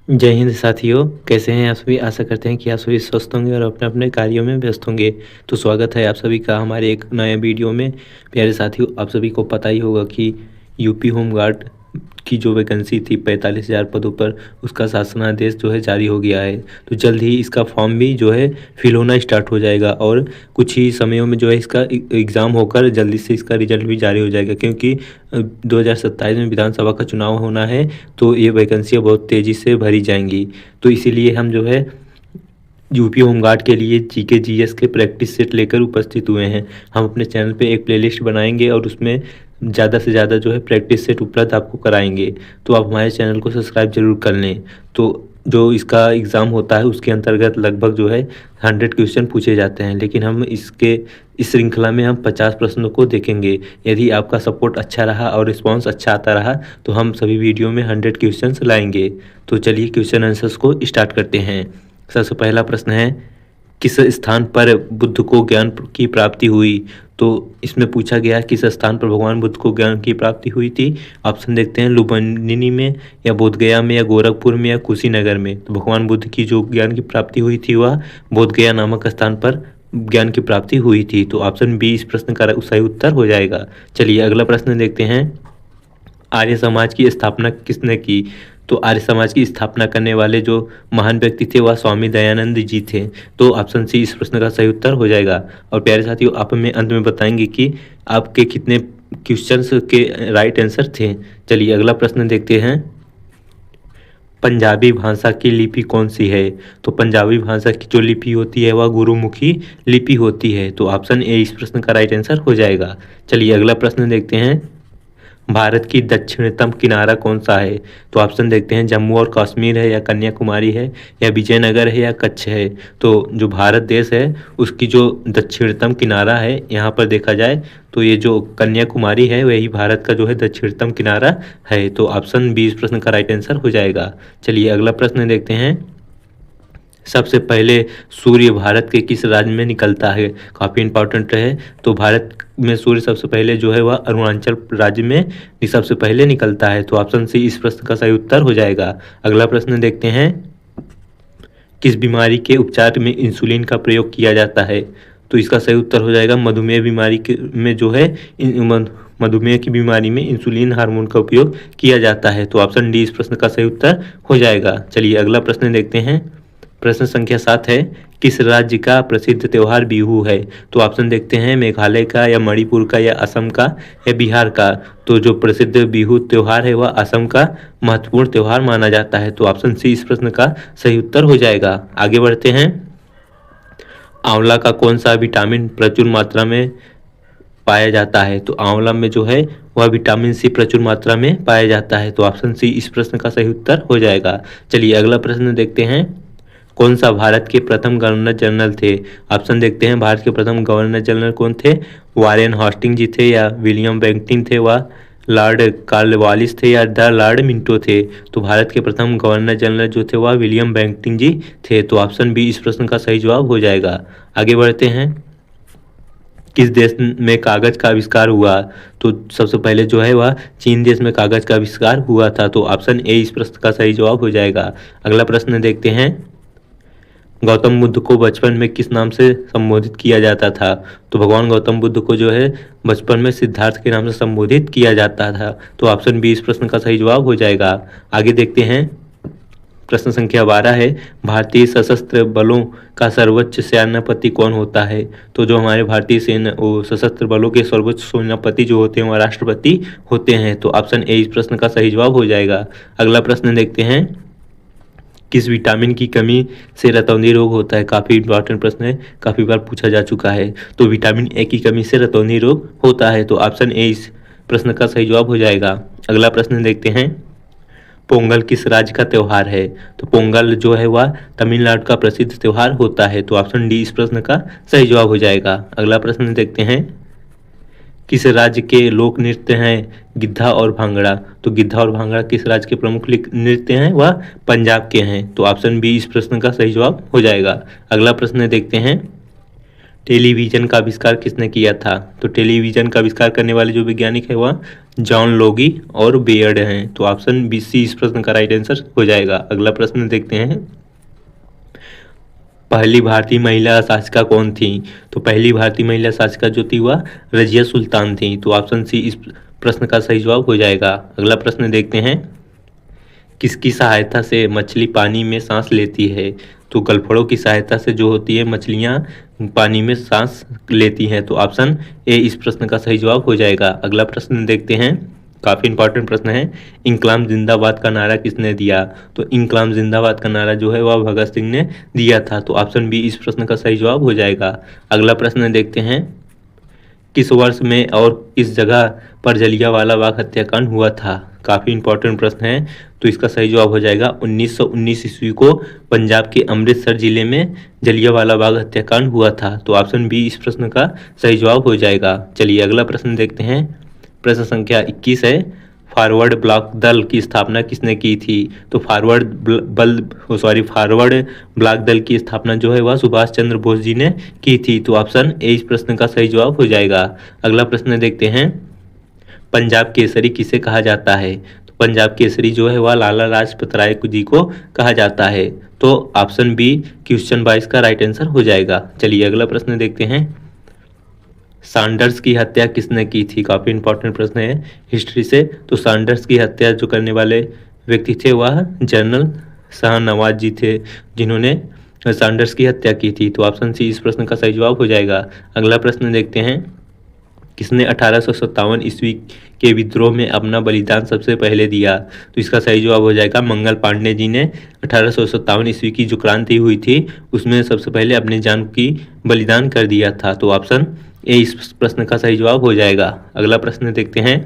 जय हिंद साथियों, कैसे हैं आप सभी। आशा करते हैं कि आप सभी स्वस्थ होंगे और अपने अपने कार्यों में व्यस्त होंगे। तो स्वागत है आप सभी का हमारे एक नए वीडियो में। प्यारे साथियों, आप सभी को पता ही होगा कि यूपी होमगार्ड की जो वैकेंसी थी 45,000 पदों पर, उसका शासनादेश जो है जारी हो गया है। तो जल्द ही इसका फॉर्म भी जो है फिल होना स्टार्ट हो जाएगा और कुछ ही समयों में जो है इसका एग्ज़ाम होकर जल्दी से इसका रिजल्ट भी जारी हो जाएगा, क्योंकि 2027 में विधानसभा का चुनाव होना है। तो ये वैकेंसियाँ बहुत तेज़ी से भरी जाएंगी। तो इसीलिए हम जो है यूपी होमगार्ड के लिए जीके जीएस के प्रैक्टिस सेट लेकर उपस्थित हुए हैं। हम अपने चैनल पे एक प्लेलिस्ट बनाएंगे और उसमें ज़्यादा से ज़्यादा जो है प्रैक्टिस सेट उपलब्ध आपको कराएंगे। तो आप हमारे चैनल को सब्सक्राइब जरूर कर लें। तो जो इसका एग्ज़ाम होता है उसके अंतर्गत लगभग जो है 100 क्वेश्चन पूछे जाते हैं, लेकिन हम इस श्रृंखला में हम 50 प्रश्नों को देखेंगे। यदि आपका सपोर्ट अच्छा रहा और रिस्पांस अच्छा आता रहा तो हम सभी वीडियो में 100 क्वेश्चन लाएंगे। तो चलिए क्वेश्चन आंसर्स को स्टार्ट करते हैं। सबसे पहला प्रश्न है, किस स्थान पर बुद्ध को ज्ञान की प्राप्ति हुई। तो इसमें पूछा गया किस स्थान पर भगवान बुद्ध को ज्ञान की प्राप्ति हुई थी। ऑप्शन देखते हैं, लुम्बिनी में या बोधगया में या गोरखपुर में या कुशीनगर में। तो भगवान बुद्ध की जो ज्ञान की प्राप्ति हुई थी वह बोधगया नामक स्थान पर ज्ञान की प्राप्ति हुई थी। तो ऑप्शन बी इस प्रश्न का सही उत्तर हो जाएगा। चलिए अगला प्रश्न देखते हैं, आर्य समाज की स्थापना किसने की। तो आर्य समाज की स्थापना करने वाले जो महान व्यक्ति थे वह स्वामी दयानंद जी थे। तो ऑप्शन सी इस प्रश्न का सही उत्तर हो जाएगा। और प्यारे साथियों, आप हमें अंत में बताएंगे कि आपके कितने क्वेश्चंस के राइट आंसर थे। चलिए अगला प्रश्न देखते हैं, पंजाबी भाषा की लिपि कौन सी है। तो पंजाबी भाषा की जो लिपि होती है वह गुरुमुखी लिपि होती है। तो ऑप्शन ए इस प्रश्न का राइट आंसर हो जाएगा। चलिए अगला प्रश्न देखते हैं, भारत की दक्षिणतम किनारा कौन सा है। तो ऑप्शन देखते हैं, जम्मू और कश्मीर है या कन्याकुमारी है या विजयनगर है या कच्छ है। तो जो भारत देश है उसकी जो दक्षिणतम किनारा है, यहाँ पर देखा जाए तो ये जो कन्याकुमारी है वही भारत का जो है दक्षिणतम किनारा है। तो ऑप्शन बी इस प्रश्न का राइट आंसर हो जाएगा। चलिए अगला प्रश्न देखते हैं, सबसे पहले सूर्य भारत के किस राज्य में निकलता है। काफ़ी इंपॉर्टेंट है। तो भारत में सूर्य सबसे पहले जो है वह अरुणाचल राज्य में सबसे पहले निकलता है। तो ऑप्शन सी इस प्रश्न का सही उत्तर हो जाएगा। अगला प्रश्न देखते हैं, किस बीमारी के उपचार में इंसुलिन का प्रयोग किया जाता है। तो इसका सही उत्तर हो जाएगा, मधुमेह बीमारी में जो है मधुमेह की बीमारी में इंसुलिन हार्मोन का उपयोग किया जाता है। तो ऑप्शन डी इस प्रश्न का सही उत्तर हो जाएगा। चलिए अगला प्रश्न देखते हैं, प्रश्न संख्या 7 है, किस राज्य का प्रसिद्ध त्योहार बिहू है। तो ऑप्शन देखते हैं, मेघालय का या मणिपुर का या असम का या बिहार का। तो जो प्रसिद्ध बिहू त्योहार है वह असम का महत्वपूर्ण त्योहार माना जाता है। तो ऑप्शन सी इस प्रश्न का सही उत्तर हो जाएगा। आगे बढ़ते हैं, आंवला का कौन सा विटामिन प्रचुर मात्रा में पाया जाता है। तो आंवला में जो है वह विटामिन सी प्रचुर मात्रा में पाया जाता है। तो ऑप्शन सी इस प्रश्न का सही उत्तर हो जाएगा। चलिए अगला प्रश्न देखते हैं, कौन सा भारत के प्रथम गवर्नर जनरल थे। ऑप्शन देखते हैं, भारत के प्रथम गवर्नर जनरल कौन थे, वारेन हॉस्टिंग जी थे या विलियम बेंटिंग थे, व लॉर्ड कॉर्नवालिस थे या द लॉर्ड मिंटो थे। तो भारत के प्रथम गवर्नर जनरल जो थे वह विलियम बेंटिंग जी थे। तो ऑप्शन बी इस प्रश्न का सही जवाब हो जाएगा। आगे बढ़ते हैं, किस देश में कागज का आविष्कार हुआ। तो सबसे पहले जो है वह चीन देश में कागज का आविष्कार हुआ था। तो ऑप्शन ए इस प्रश्न का सही जवाब हो जाएगा। अगला प्रश्न देखते हैं, गौतम बुद्ध को बचपन में किस नाम से संबोधित किया जाता था। तो भगवान गौतम बुद्ध को जो है बचपन में सिद्धार्थ के नाम से संबोधित किया जाता था। तो ऑप्शन बी इस प्रश्न का सही जवाब हो जाएगा। आगे देखते हैं, प्रश्न संख्या 12 है, भारतीय सशस्त्र बलों का सर्वोच्च सेनापति कौन होता है। तो जो हमारे भारतीय सेना सशस्त्र बलों के सर्वोच्च सेनापति जो होते हैं वह राष्ट्रपति होते हैं। तो ऑप्शन ए इस प्रश्न का सही जवाब हो जाएगा। अगला प्रश्न देखते हैं, किस विटामिन की कमी से रतौंधी रोग होता है। काफ़ी इंपॉर्टेंट प्रश्न है, काफ़ी बार पूछा जा चुका है। तो विटामिन ए की कमी से रतौंधी रोग होता है। तो ऑप्शन ए इस प्रश्न का सही जवाब हो जाएगा। अगला प्रश्न देखते हैं, पोंगल किस राज्य का त्यौहार है। तो पोंगल जो है वह तमिलनाडु का प्रसिद्ध त्यौहार होता है। तो ऑप्शन डी इस प्रश्न का सही जवाब हो जाएगा। अगला प्रश्न देखते हैं, किस राज्य के लोक नृत्य हैं गिद्धा और भांगड़ा। तो गिद्धा और भांगड़ा किस राज्य के प्रमुख नृत्य हैं, वह पंजाब के हैं। तो ऑप्शन बी इस प्रश्न का सही जवाब हो जाएगा। अगला प्रश्न देखते हैं, टेलीविजन का आविष्कार किसने किया था? तो टेलीविजन का आविष्कार करने वाले जो वैज्ञानिक है वह जॉन लोगी और बेयर्ड हैं। तो ऑप्शन बी सी इस प्रश्न का राइट आंसर हो जाएगा। अगला प्रश्न देखते हैं, पहली भारतीय महिला शासिका कौन थी? तो पहली भारतीय महिला शासिका जो थी वह रजिया सुल्तान थी। तो ऑप्शन सी इस प्रश्न का सही जवाब हो जाएगा। अगला प्रश्न देखते हैं, किसकी सहायता से मछली पानी में सांस लेती है? तो गलफड़ों की सहायता से जो होती है मछलियां पानी में सांस लेती हैं। तो ऑप्शन ए इस प्रश्न का सही जवाब हो जाएगा। अगला प्रश्न देखते हैं, काफ़ी इंपॉर्टेंट प्रश्न है, इंकलाब जिंदाबाद का नारा किसने दिया? तो इंकलाब जिंदाबाद का नारा जो है वह भगत सिंह ने दिया था। तो ऑप्शन बी इस प्रश्न का सही जवाब हो जाएगा। अगला प्रश्न देखते हैं, किस वर्ष में और किस जगह पर जलियांवाला बाग हत्याकांड हुआ था? काफ़ी इंपॉर्टेंट प्रश्न है। तो इसका सही जवाब हो जाएगा 1919 ईस्वी को पंजाब के अमृतसर जिले में जलियांवाला बाग हत्याकांड हुआ था। तो ऑप्शन बी इस प्रश्न का सही जवाब हो जाएगा। चलिए अगला प्रश्न देखते हैं, प्रश्न संख्या 21 है, फॉरवर्ड ब्लॉक दल की स्थापना किसने की थी? तो फॉरवर्ड ब्लॉक दल की स्थापना जो है वह सुभाष चंद्र बोस जी ने की थी। तो ऑप्शन ए इस प्रश्न का सही जवाब हो जाएगा। अगला प्रश्न देखते हैं, पंजाब केसरी किसे कहा जाता है? तो पंजाब केसरी जो है वह लाला लाजपत राय जी को कहा जाता है। तो ऑप्शन बी क्वेश्चन 22 का राइट आंसर हो जाएगा। चलिए अगला प्रश्न देखते हैं, सैंडर्स की हत्या किसने की थी? काफ़ी इंपॉर्टेंट प्रश्न है हिस्ट्री से। तो सैंडर्स की हत्या जो करने वाले व्यक्ति थे वह जनरल शाहनवाज जी थे, जिन्होंने सैंडर्स की हत्या की थी। तो ऑप्शन सी इस प्रश्न का सही जवाब हो जाएगा। अगला प्रश्न देखते हैं, किसने 1857 ईस्वी के विद्रोह में अपना बलिदान सबसे पहले दिया? तो इसका सही जवाब हो जाएगा मंगल पांडे जी ने 1857 ईस्वी की जो क्रांति हुई थी उसमें सबसे पहले अपनी जान की बलिदान कर दिया था। तो ऑप्शन ए इस प्रश्न का सही जवाब हो जाएगा। अगला प्रश्न देखते हैं,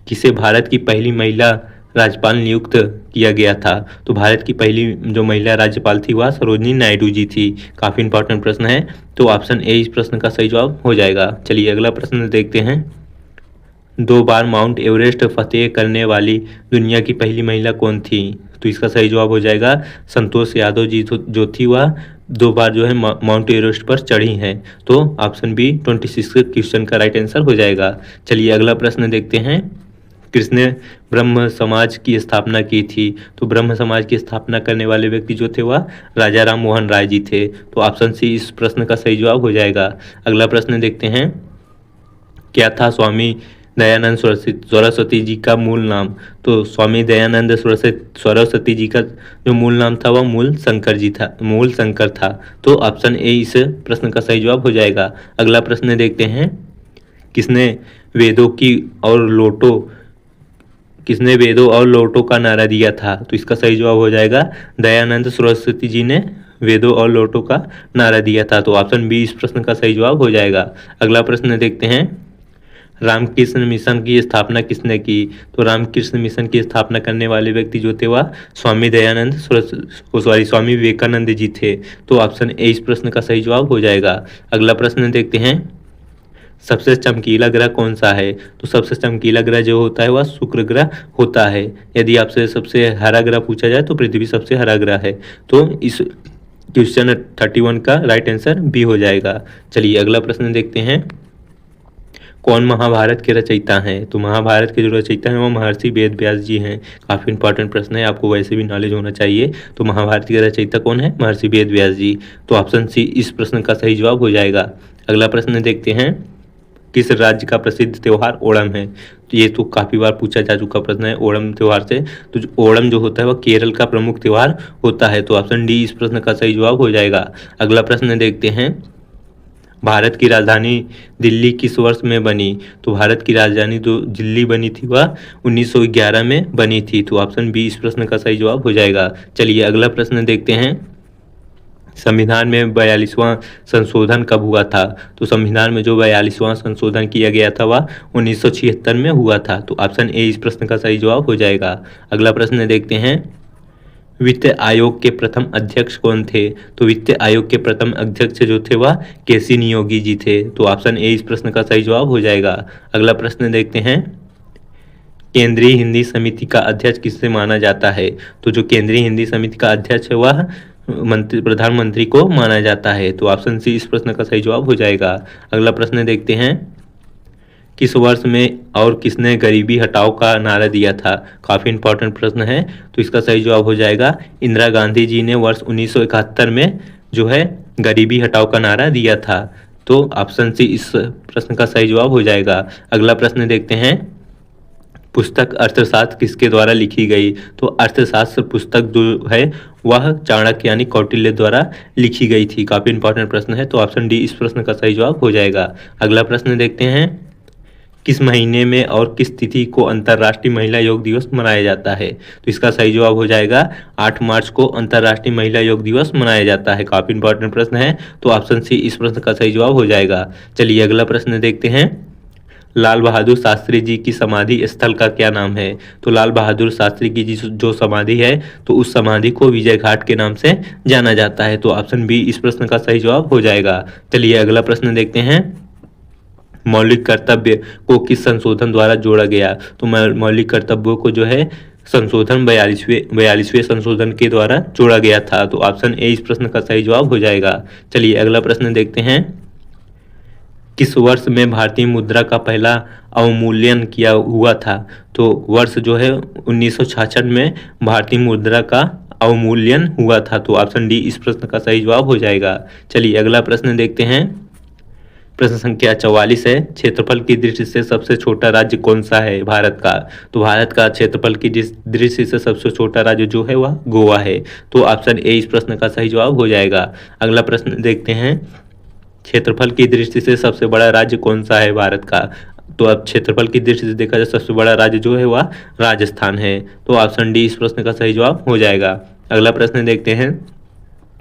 किसे भारत की पहली महिला राज्यपाल नियुक्त किया गया था? तो भारत की पहली जो महिला राज्यपाल थी वह सरोजिनी नायडू जी थी। काफ़ी इंपॉर्टेंट प्रश्न है। तो ऑप्शन ए इस प्रश्न का सही जवाब हो जाएगा। चलिए अगला प्रश्न देखते हैं, 2 बार माउंट एवरेस्ट फतेह करने वाली दुनिया की पहली महिला कौन थी? तो इसका सही जवाब हो जाएगा संतोष यादव जी जो थी वह 2 बार जो है माउंट एवरेस्ट पर चढ़ी हैं। तो ऑप्शन बी 26 क्वेश्चन का राइट आंसर हो जाएगा। चलिए अगला प्रश्न देखते हैं, किसने ब्रह्म समाज की स्थापना की थी? तो ब्रह्म समाज की स्थापना करने वाले व्यक्ति जो थे वह राजा राम मोहन राय जी थे। तो ऑप्शन सी इस प्रश्न का सही जवाब हो जाएगा। अगला प्रश्न देखते हैं, क्या था स्वामी दयानंद सरस्वती जी का मूल नाम? तो स्वामी दयानंद सरस्वती जी का जो मूल नाम था वह मूल शंकर था। तो ऑप्शन ए इस प्रश्न का सही जवाब हो जाएगा। अगला प्रश्न देखते हैं, किसने वेदों और लोटो का नारा दिया था? तो इसका सही जवाब हो जाएगा दयानंद सरस्वती जी ने वेदों और लोटो का नारा दिया था। तो ऑप्शन बी इस प्रश्न का सही जवाब हो जाएगा। अगला प्रश्न देखते हैं, रामकृष्ण मिशन की स्थापना किसने की? तो रामकृष्ण मिशन की स्थापना करने वाले व्यक्ति जो थे वह स्वामी विवेकानंद जी थे। तो ऑप्शन ए इस प्रश्न का सही जवाब हो जाएगा। अगला प्रश्न देखते हैं, सबसे चमकीला ग्रह कौन सा है? तो सबसे चमकीला ग्रह जो होता है वह शुक्र ग्रह होता है। यदि आपसे सबसे हरा ग्रह पूछा जाए तो पृथ्वी सबसे हरा ग्रह है। तो इस क्वेश्चन 31 का राइट आंसर बी हो जाएगा। चलिए अगला प्रश्न देखते हैं, कौन महाभारत के रचयिता हैं? तो महाभारत के जो रचयिता हैं वो महर्षि वेद व्यास जी हैं। काफ़ी इंपॉर्टेंट प्रश्न है, आपको वैसे भी नॉलेज होना चाहिए। तो महाभारत के रचयिता कौन है? महर्षि वेद व्यास जी। तो ऑप्शन सी इस प्रश्न का सही जवाब हो जाएगा। अगला प्रश्न देखते हैं, किस राज्य का प्रसिद्ध त्यौहार ओणम है? तो ये तो काफ़ी बार पूछा जा चुका प्रश्न है ओणम त्यौहार से। तो ओणम जो होता है वह केरल का प्रमुख त्यौहार होता है। तो ऑप्शन डी इस प्रश्न का सही जवाब हो जाएगा। अगला प्रश्न देखते हैं, भारत की राजधानी दिल्ली किस वर्ष में बनी? तो भारत की राजधानी जो दिल्ली बनी थी वह 1911 में बनी थी। तो ऑप्शन बी इस प्रश्न का सही जवाब हो जाएगा। चलिए अगला प्रश्न देखते हैं, संविधान में 42वां संशोधन कब हुआ था? तो संविधान में जो 42वां संशोधन किया गया था वह 1976 में हुआ था। तो ऑप्शन ए इस प्रश्न का सही जवाब हो जाएगा। अगला प्रश्न देखते हैं, वित्त आयोग के प्रथम अध्यक्ष कौन थे? तो वित्त आयोग के प्रथम अध्यक्ष जो थे वह केसी नियोगी जी थे। तो ऑप्शन ए इस प्रश्न का सही जवाब हो जाएगा। अगला प्रश्न देखते हैं, केंद्रीय हिंदी समिति का अध्यक्ष किससे माना जाता है? तो जो केंद्रीय हिंदी समिति का अध्यक्ष है वह प्रधानमंत्री को माना जाता है। तो ऑप्शन सी इस प्रश्न का सही जवाब हो जाएगा। अगला प्रश्न देखते हैं, किस वर्ष में और किसने गरीबी हटाओ का नारा दिया था? काफ़ी इंपॉर्टेंट प्रश्न है। तो इसका सही जवाब हो जाएगा इंदिरा गांधी जी ने वर्ष 1971 में जो है गरीबी हटाओ का नारा दिया था। तो ऑप्शन सी इस प्रश्न का सही जवाब हो जाएगा। अगला प्रश्न देखते हैं, पुस्तक अर्थशास्त्र किसके द्वारा लिखी गई? तो अर्थशास्त्र पुस्तक जो है वह चाणक्य यानी कौटिल्य द्वारा लिखी गई थी। काफ़ी इंपॉर्टेंट प्रश्न है। तो ऑप्शन डी इस प्रश्न का सही जवाब हो जाएगा। अगला प्रश्न देखते हैं, किस महीने में और किस तिथि को अंतर्राष्ट्रीय महिला योग दिवस मनाया जाता है? तो इसका सही जवाब हो जाएगा 8 मार्च को अंतर्राष्ट्रीय महिला योग दिवस मनाया जाता है। काफ़ी इंपॉर्टेंट प्रश्न है। तो ऑप्शन सी इस प्रश्न का सही जवाब हो जाएगा। चलिए अगला प्रश्न देखते हैं, लाल बहादुर शास्त्री जी की समाधि स्थल का क्या नाम है? तो लाल बहादुर शास्त्री की जो समाधि है तो उस समाधि को विजय घाट के नाम से जाना जाता है। तो ऑप्शन बी इस प्रश्न का सही जवाब हो जाएगा। चलिए अगला प्रश्न देखते हैं, मौलिक कर्तव्य को किस संशोधन द्वारा जोड़ा गया? तो मौलिक कर्तव्यों को जो है संशोधन 42वें संशोधन के द्वारा जोड़ा गया था। तो ऑप्शन ए इस प्रश्न का सही जवाब हो जाएगा। चलिए अगला प्रश्न देखते हैं, किस वर्ष में भारतीय मुद्रा का पहला अवमूल्यन किया हुआ था? तो वर्ष जो है 1966 में भारतीय मुद्रा का अवमूल्यन हुआ था। तो ऑप्शन डी इस प्रश्न का सही जवाब हो जाएगा। चलिए अगला प्रश्न देखते हैं, प्रश्न संख्या 44 है, क्षेत्रफल की दृष्टि से सबसे छोटा राज्य कौन सा है भारत का? तो भारत का क्षेत्रफल की दृष्टि से सबसे छोटा राज्य जो है वह गोवा है। तो ऑप्शन ए इस प्रश्न का सही जवाब हो जाएगा। अगला प्रश्न देखते हैं, क्षेत्रफल की दृष्टि से सबसे बड़ा राज्य कौन सा है भारत का? तो अब क्षेत्रफल की दृष्टि से देखा जाए सबसे बड़ा राज्य जो है वह राजस्थान है। तो ऑप्शन डी इस प्रश्न का सही जवाब हो जाएगा। अगला प्रश्न देखते हैं,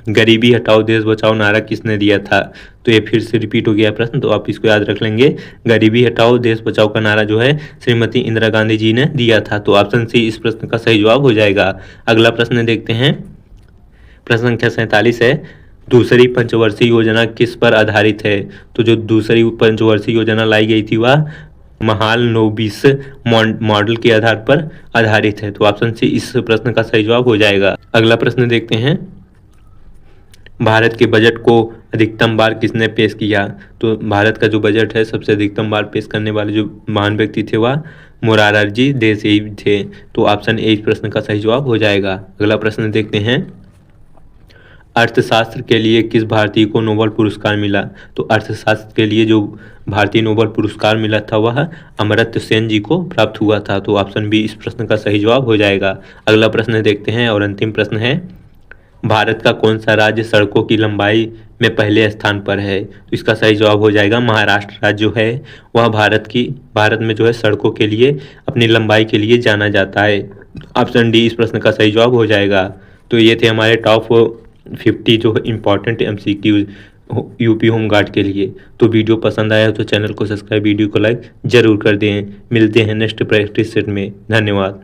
गरीबी हटाओ देश बचाओ नारा किसने दिया था? तो ये फिर से रिपीट हो गया प्रश्न, तो आप इसको याद रख लेंगे। गरीबी हटाओ देश बचाओ का नारा जो है श्रीमती इंदिरा गांधी जी ने दिया था। तो ऑप्शन सी इस प्रश्न का सही जवाब हो जाएगा। अगला प्रश्न देखते हैं, प्रश्न संख्या 47 है, दूसरी पंचवर्षीय योजना किस पर आधारित है? तो जो दूसरी पंचवर्षीय योजना लाई गई थी वह महाल नोबिस मॉडल के आधार पर आधारित है। तो ऑप्शन सी इस प्रश्न का सही जवाब हो जाएगा। अगला प्रश्न देखते हैं, भारत के बजट को अधिकतम बार किसने पेश किया? तो भारत का जो बजट है सबसे अधिकतम बार पेश करने वाले जो महान व्यक्ति थे वह मोरारजी देसाई थे। तो ऑप्शन ए इस प्रश्न का सही जवाब हो जाएगा। अगला प्रश्न देखते हैं, अर्थशास्त्र के लिए किस भारतीय को नोबेल पुरस्कार मिला? तो अर्थशास्त्र के लिए जो भारतीय नोबेल पुरस्कार मिला था वह अमर्त्य सेन जी को प्राप्त हुआ था। तो ऑप्शन बी इस प्रश्न का सही जवाब हो जाएगा। अगला प्रश्न देखते हैं और अंतिम प्रश्न है, भारत का कौन सा राज्य सड़कों की लंबाई में पहले स्थान पर है? तो इसका सही जवाब हो जाएगा महाराष्ट्र राज्य जो है वह भारत में जो है सड़कों के लिए अपनी लंबाई के लिए जाना जाता है। ऑप्शन डी इस प्रश्न का सही जवाब हो जाएगा। तो ये थे हमारे टॉप 50 जो important MCQ UP home guard के लिए। तो वीडियो पसंद आया तो चैनल को सब्सक्राइब, वीडियो को लाइक जरूर कर दें। मिलते हैं नेक्स्ट प्रैक्टिस सेट में। धन्यवाद।